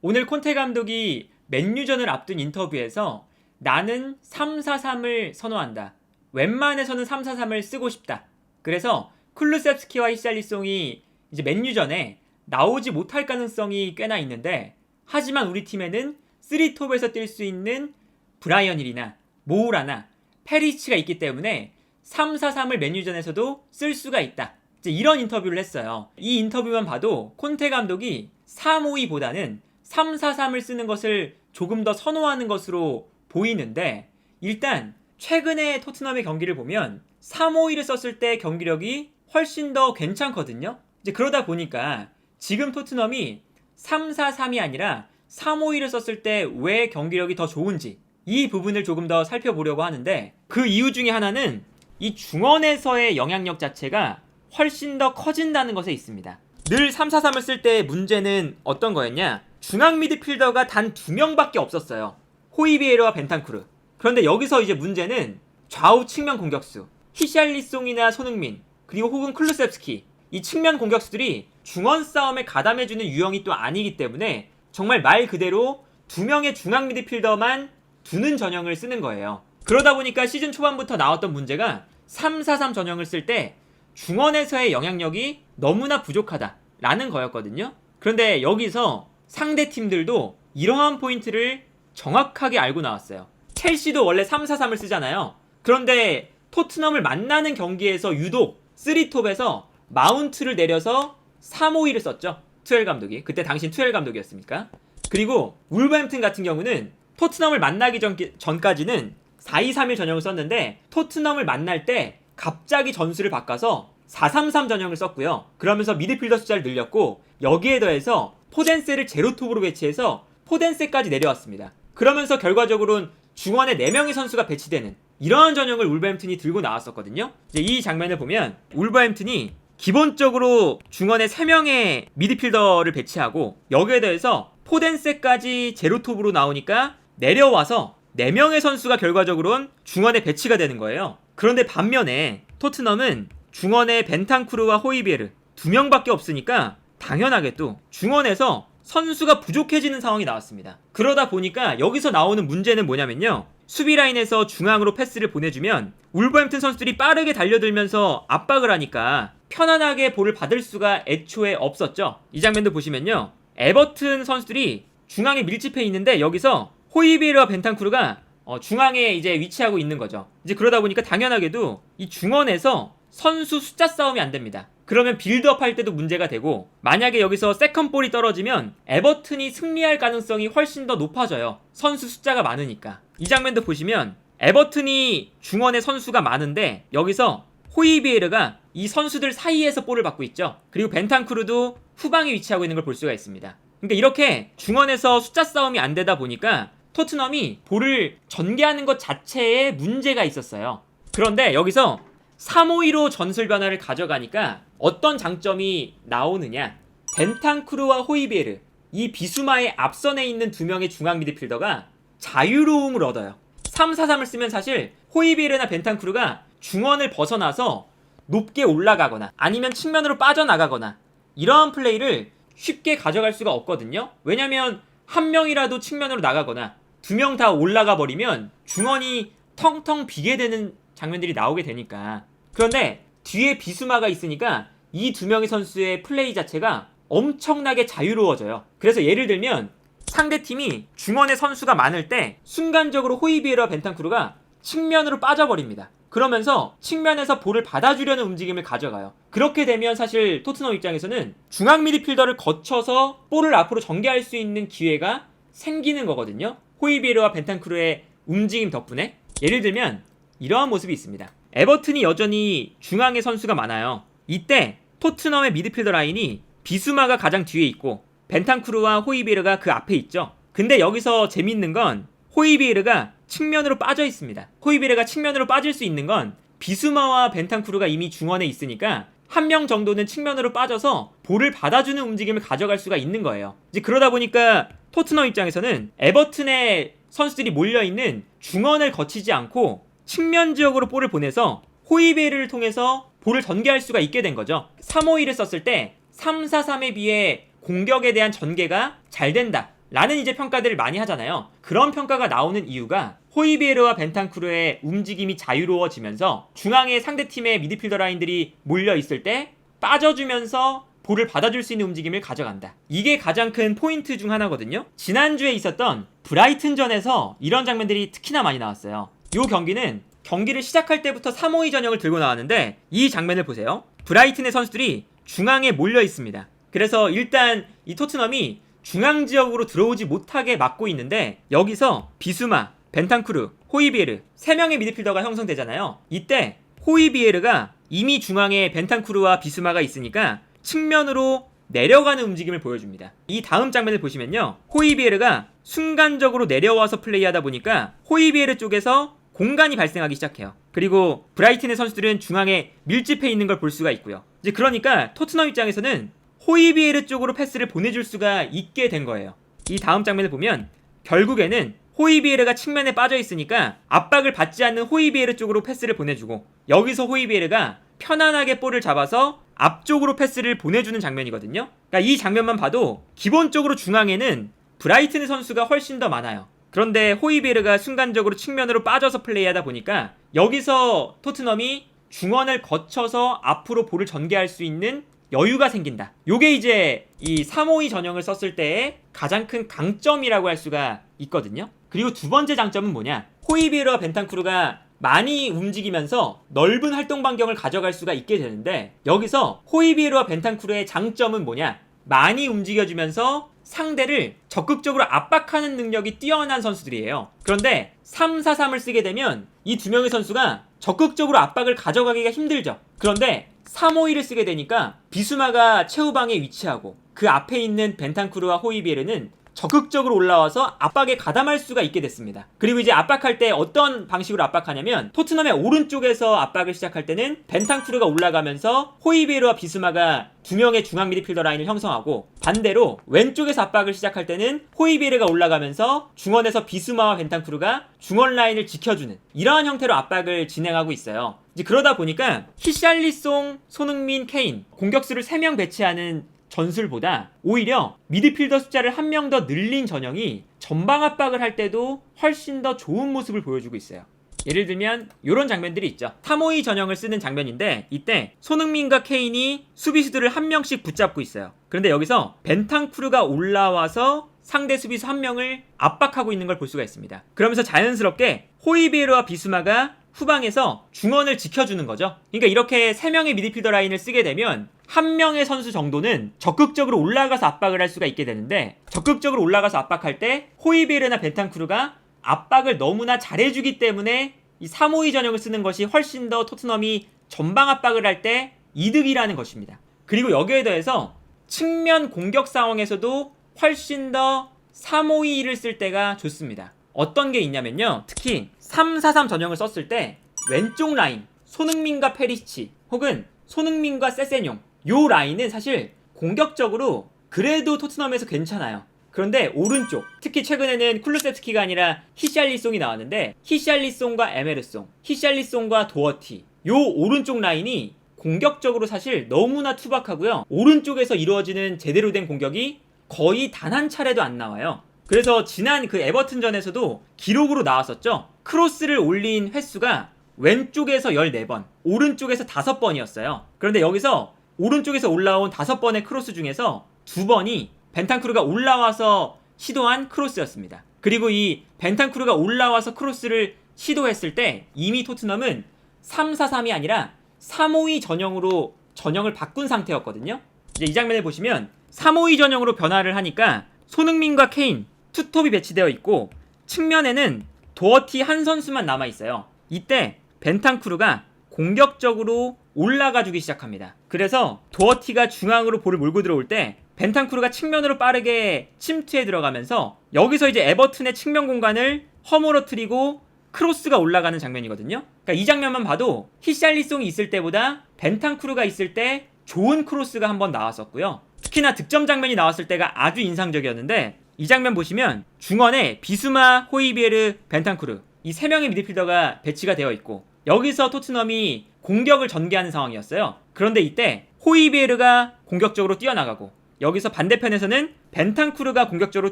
오늘 콘테 감독이 맨유전을 앞둔 인터뷰에서 나는 3-4-3을 선호한다. 웬만해서는 3-4-3을 쓰고 싶다. 그래서 쿨루셉스키와 히샬리송이 이제 맨유전에 나오지 못할 가능성이 꽤나 있는데, 하지만 우리 팀에는 3톱에서 뛸 수 있는 브라이언 힐이나 모우라나 페리치가 있기 때문에 3-4-3을 맨유전에서도 쓸 수가 있다. 이제 이런 인터뷰를 했어요. 이 인터뷰만 봐도 콘테 감독이 3-5-2보다는 3-4-3을 쓰는 것을 조금 더 선호하는 것으로 보이는데, 일단 최근에 토트넘의 경기를 보면 3-5-2를 썼을 때 경기력이 훨씬 더 괜찮거든요. 이제 그러다 보니까 지금 토트넘이 3-4-3이 아니라 3-5-2를 썼을 때 왜 경기력이 더 좋은지, 이 부분을 조금 더 살펴보려고 하는데, 그 이유 중에 하나는 이 중원에서의 영향력 자체가 훨씬 더 커진다는 것에 있습니다. 늘 3-4-3을 쓸 때 문제는 어떤 거였냐? 중앙 미드필더가 단 2명밖에 없었어요. 호이비에르와 벤탄쿠르. 그런데 여기서 이제 문제는 좌우 측면 공격수, 히샬리송이나 손흥민, 그리고 혹은 클루셉스키, 이 측면 공격수들이 중원 싸움에 가담해주는 유형이 또 아니기 때문에 정말 말 그대로 2명의 중앙 미드필더만 두는 전형을 쓰는 거예요. 그러다 보니까 시즌 초반부터 나왔던 문제가 3-4-3 전형을 쓸 때 중원에서의 영향력이 너무나 부족하다라는 거였거든요. 그런데 여기서 상대 팀들도 이러한 포인트를 정확하게 알고 나왔어요. 첼시도 원래 3-4-3을 쓰잖아요. 그런데 토트넘을 만나는 경기에서 유독 3톱에서 마운트를 내려서 3-5-2를 썼죠. 투엘 감독이. 그때 당신 투엘 감독이었습니까? 그리고 울버햄튼 같은 경우는 토트넘을 만나기 전까지는 4-2-3-1 전형을 썼는데, 토트넘을 만날 때 갑자기 전술을 바꿔서 4-3-3 전형을 썼고요. 그러면서 미드필더 숫자를 늘렸고, 여기에 더해서 포덴세를 제로톱으로 배치해서 포덴세까지 내려왔습니다. 그러면서 결과적으로는 중원에 4명의 선수가 배치되는 이러한 전형을 울버햄튼이 들고 나왔었거든요. 이제 이 장면을 보면 울버햄튼이 기본적으로 중원에 3명의 미드필더를 배치하고, 여기에 대해서 포덴세까지 제로톱으로 나오니까 내려와서 4명의 선수가 결과적으로는 중원에 배치가 되는 거예요. 그런데 반면에 토트넘은 중원에 벤탄쿠르와 호이비에르 2명밖에 없으니까 당연하게 또 중원에서 선수가 부족해지는 상황이 나왔습니다. 그러다 보니까 여기서 나오는 문제는 뭐냐면요, 수비 라인에서 중앙으로 패스를 보내주면 울버햄튼 선수들이 빠르게 달려들면서 압박을 하니까 편안하게 볼을 받을 수가 애초에 없었죠. 이 장면도 보시면요, 에버튼 선수들이 중앙에 밀집해 있는데 여기서 호이비에르와 벤탄쿠르가 중앙에 이제 위치하고 있는 거죠. 이제 그러다 보니까 당연하게도 이 중원에서 선수 숫자 싸움이 안 됩니다. 그러면 빌드업 할 때도 문제가 되고, 만약에 여기서 세컨볼이 떨어지면 에버튼이 승리할 가능성이 훨씬 더 높아져요. 선수 숫자가 많으니까. 이 장면도 보시면 에버튼이 중원에 선수가 많은데 여기서 호이비에르가 이 선수들 사이에서 볼을 받고 있죠. 그리고 벤탄쿠르도 후방에 위치하고 있는 걸 볼 수가 있습니다. 그러니까 이렇게 중원에서 숫자 싸움이 안 되다 보니까 토트넘이 볼을 전개하는 것 자체에 문제가 있었어요. 그런데 여기서 3-5-2로 전술 변화를 가져가니까 어떤 장점이 나오느냐, 벤탄쿠르와 호이비에르, 이 비수마의 앞선에 있는 2명의 중앙 미드필더가 자유로움을 얻어요. 3-4-3을 쓰면 사실 호이비에르나 벤탄쿠르가 중원을 벗어나서 높게 올라가거나 아니면 측면으로 빠져나가거나 이러한 플레이를 쉽게 가져갈 수가 없거든요. 왜냐면 한 명이라도 측면으로 나가거나 2명 다 올라가 버리면 중원이 텅텅 비게 되는 장면들이 나오게 되니까. 그런데 뒤에 비수마가 있으니까 이 2명의 선수의 플레이 자체가 엄청나게 자유로워져요. 그래서 예를 들면 상대팀이 중원에 선수가 많을 때 순간적으로 호이비에르와 벤탄쿠르가 측면으로 빠져버립니다. 그러면서 측면에서 볼을 받아주려는 움직임을 가져가요. 그렇게 되면 사실 토트넘 입장에서는 중앙 미드필더를 거쳐서 볼을 앞으로 전개할 수 있는 기회가 생기는 거거든요. 호이비에르와 벤탄쿠르의 움직임 덕분에. 예를 들면 이러한 모습이 있습니다. 에버튼이 여전히 중앙에 선수가 많아요. 이때 토트넘의 미드필더 라인이 비수마가 가장 뒤에 있고 벤탄쿠르와 호이비에르가 그 앞에 있죠. 근데 여기서 재밌는 건 호이비에르가 측면으로 빠져 있습니다. 호이비에르가 측면으로 빠질 수 있는 건 비수마와 벤탄쿠르가 이미 중원에 있으니까 한 명 정도는 측면으로 빠져서 볼을 받아주는 움직임을 가져갈 수가 있는 거예요. 이제 그러다 보니까 토트넘 입장에서는 에버튼의 선수들이 몰려있는 중원을 거치지 않고 측면 지역으로 볼을 보내서 호이비에르를 통해서 볼을 전개할 수가 있게 된 거죠. 3-5-2를 썼을 때 3-4-3에 비해 공격에 대한 전개가 잘 된다 라는 이제 평가들을 많이 하잖아요. 그런 평가가 나오는 이유가 호이비에르와 벤탄쿠르의 움직임이 자유로워지면서 중앙에 상대팀의 미드필더 라인들이 몰려있을 때 빠져주면서 볼을 받아줄 수 있는 움직임을 가져간다. 이게 가장 큰 포인트 중 하나거든요. 지난주에 있었던 브라이튼전에서 이런 장면들이 특히나 많이 나왔어요. 이 경기는 경기를 시작할 때부터 3-5-2 전형을 들고 나왔는데 이 장면을 보세요. 브라이튼의 선수들이 중앙에 몰려 있습니다. 그래서 일단 이 토트넘이 중앙 지역으로 들어오지 못하게 막고 있는데 여기서 비수마, 벤탄쿠르, 호이비에르 3명의 미드필더가 형성되잖아요. 이때 호이비에르가 이미 중앙에 벤탄쿠르와 비수마가 있으니까 측면으로 내려가는 움직임을 보여줍니다. 이 다음 장면을 보시면요. 호이비에르가 순간적으로 내려와서 플레이하다 보니까 호이비에르 쪽에서 공간이 발생하기 시작해요. 그리고 브라이튼의 선수들은 중앙에 밀집해 있는 걸 볼 수가 있고요. 이제 그러니까 토트넘 입장에서는 호이비에르 쪽으로 패스를 보내줄 수가 있게 된 거예요. 이 다음 장면을 보면 결국에는 호이비에르가 측면에 빠져 있으니까 압박을 받지 않는 호이비에르 쪽으로 패스를 보내주고 여기서 호이비에르가 편안하게 볼을 잡아서 앞쪽으로 패스를 보내주는 장면이거든요. 그러니까 이 장면만 봐도 기본적으로 중앙에는 브라이튼 선수가 훨씬 더 많아요. 그런데 호이비에르가 순간적으로 측면으로 빠져서 플레이하다 보니까 여기서 토트넘이 중원을 거쳐서 앞으로 볼을 전개할 수 있는 여유가 생긴다. 요게 이제 이 3-5-2 전형을 썼을 때의 가장 큰 강점이라고 할 수가 있거든요. 그리고 두 번째 장점은 뭐냐? 호이비에르와 벤탄쿠르가 많이 움직이면서 넓은 활동 반경을 가져갈 수가 있게 되는데 여기서 호이비에르와 벤탄쿠르의 장점은 뭐냐? 많이 움직여주면서 상대를 적극적으로 압박하는 능력이 뛰어난 선수들이에요. 그런데 3-4-3을 쓰게 되면 이 두 명의 선수가 적극적으로 압박을 가져가기가 힘들죠. 그런데 3-5-2를 쓰게 되니까 비수마가 최후방에 위치하고 그 앞에 있는 벤탄쿠르와 호이비에르는 적극적으로 올라와서 압박에 가담할 수가 있게 됐습니다. 그리고 이제 압박할 때 어떤 방식으로 압박하냐면 토트넘의 오른쪽에서 압박을 시작할 때는 벤탄쿠르가 올라가면서 호이비에르와 비수마가 두 명의 중앙 미드필더 라인을 형성하고 반대로 왼쪽에서 압박을 시작할 때는 호이비에르가 올라가면서 중원에서 비수마와 벤탄쿠르가 중원 라인을 지켜주는 이러한 형태로 압박을 진행하고 있어요. 이제 그러다 보니까 히샬리송, 손흥민, 케인 공격수를 3명 배치하는 전술보다 오히려 미드필더 숫자를 한 명 더 늘린 전형이 전방 압박을 할 때도 훨씬 더 좋은 모습을 보여주고 있어요. 예를 들면 이런 장면들이 있죠. 3-5-2 전형을 쓰는 장면인데 이때 손흥민과 케인이 수비수들을 한 명씩 붙잡고 있어요. 그런데 여기서 벤탄쿠르가 올라와서 상대 수비수 한 명을 압박하고 있는 걸 볼 수가 있습니다. 그러면서 자연스럽게 호이비에르와 비수마가 후방에서 중원을 지켜주는 거죠. 그러니까 이렇게 3명의 미드필더 라인을 쓰게 되면 한 명의 선수 정도는 적극적으로 올라가서 압박을 할 수가 있게 되는데 적극적으로 올라가서 압박할 때 호이비에르나 벤탄쿠르가 압박을 너무나 잘해주기 때문에 이 3-5-2 전형을 쓰는 것이 훨씬 더 토트넘이 전방 압박을 할 때 이득이라는 것입니다. 그리고 여기에 더해서 측면 공격 상황에서도 훨씬 더 3-5-2를 쓸 때가 좋습니다. 어떤 게 있냐면요. 특히 3-4-3 전형을 썼을 때 왼쪽 라인 손흥민과 페리시치 혹은 손흥민과 세세뇽 요 라인은 사실 공격적으로 그래도 토트넘에서 괜찮아요. 그런데 오른쪽 특히 최근에는 쿨루세프스키가 아니라 히샬리송이 나왔는데 히샬리송과 에메르송, 히샬리송과 도어티 요 오른쪽 라인이 공격적으로 사실 너무나 투박하고요. 오른쪽에서 이루어지는 제대로 된 공격이 거의 단 한 차례도 안 나와요. 그래서 지난 그 에버튼전에서도 기록으로 나왔었죠. 크로스를 올린 횟수가 왼쪽에서 14번, 오른쪽에서 5번이었어요. 그런데 여기서 오른쪽에서 올라온 5번의 크로스 중에서 2번이 벤탄쿠르가 올라와서 시도한 크로스였습니다. 그리고 이 벤탄쿠르가 올라와서 크로스를 시도했을 때 이미 토트넘은 3-4-3이 아니라 3-5-2 전형으로 전형을 바꾼 상태였거든요. 이제 이 장면을 보시면 3-5-2 전형으로 변화를 하니까 손흥민과 케인, 투톱이 배치되어 있고 측면에는 도어티 한 선수만 남아있어요. 이때 벤탄쿠르가 공격적으로 올라가주기 시작합니다. 그래서 도어티가 중앙으로 볼을 몰고 들어올 때 벤탄쿠르가 측면으로 빠르게 침투해 들어가면서 여기서 이제 에버튼의 측면 공간을 허물어뜨리고 크로스가 올라가는 장면이거든요. 그러니까 이 장면만 봐도 히샬리송이 있을 때보다 벤탄쿠르가 있을 때 좋은 크로스가 한번 나왔었고요. 특히나 득점 장면이 나왔을 때가 아주 인상적이었는데 이 장면 보시면 중원에 비수마, 호이비에르, 벤탄쿠르 이 3명의 미드필더가 배치가 되어 있고 여기서 토트넘이 공격을 전개하는 상황이었어요. 그런데 이때 호이비에르가 공격적으로 뛰어나가고 여기서 반대편에서는 벤탄쿠르가 공격적으로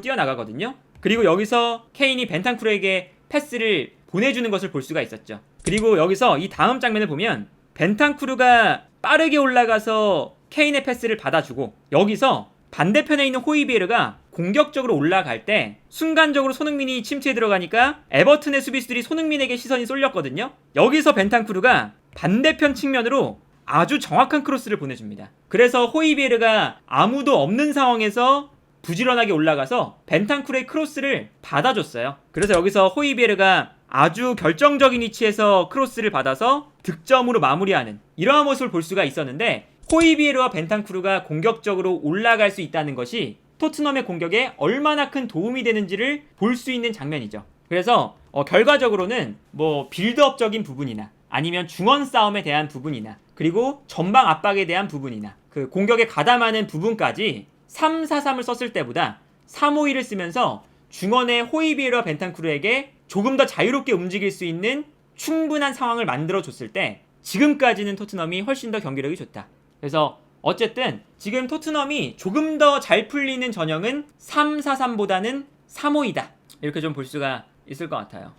뛰어나가거든요. 그리고 여기서 케인이 벤탄쿠르에게 패스를 보내주는 것을 볼 수가 있었죠. 그리고 여기서 이 다음 장면을 보면 벤탄쿠르가 빠르게 올라가서 케인의 패스를 받아주고, 여기서 반대편에 있는 호이비에르가 공격적으로 올라갈 때 순간적으로 손흥민이 침투에 들어가니까 에버튼의 수비수들이 손흥민에게 시선이 쏠렸거든요. 여기서 벤탄쿠르가 반대편 측면으로 아주 정확한 크로스를 보내줍니다. 그래서 호이비에르가 아무도 없는 상황에서 부지런하게 올라가서 벤탄쿠르의 크로스를 받아줬어요. 그래서 여기서 호이비에르가 아주 결정적인 위치에서 크로스를 받아서 득점으로 마무리하는 이러한 모습을 볼 수가 있었는데, 호이비에르와 벤탄쿠르가 공격적으로 올라갈 수 있다는 것이 토트넘의 공격에 얼마나 큰 도움이 되는지를 볼 수 있는 장면이죠. 그래서 결과적으로는 뭐 빌드업적인 부분이나 아니면 중원 싸움에 대한 부분이나 그리고 전방 압박에 대한 부분이나 그 공격에 가담하는 부분까지 3-4-3을 썼을 때보다 3-5-2를 쓰면서 중원의 호이비에르와 벤탄쿠르에게 조금 더 자유롭게 움직일 수 있는 충분한 상황을 만들어줬을 때 지금까지는 토트넘이 훨씬 더 경기력이 좋다. 그래서 어쨌든 지금 토트넘이 조금 더 잘 풀리는 전형은 3-4-3보다는 3-5-2다. 이렇게 좀 볼 수가 있을 것 같아요.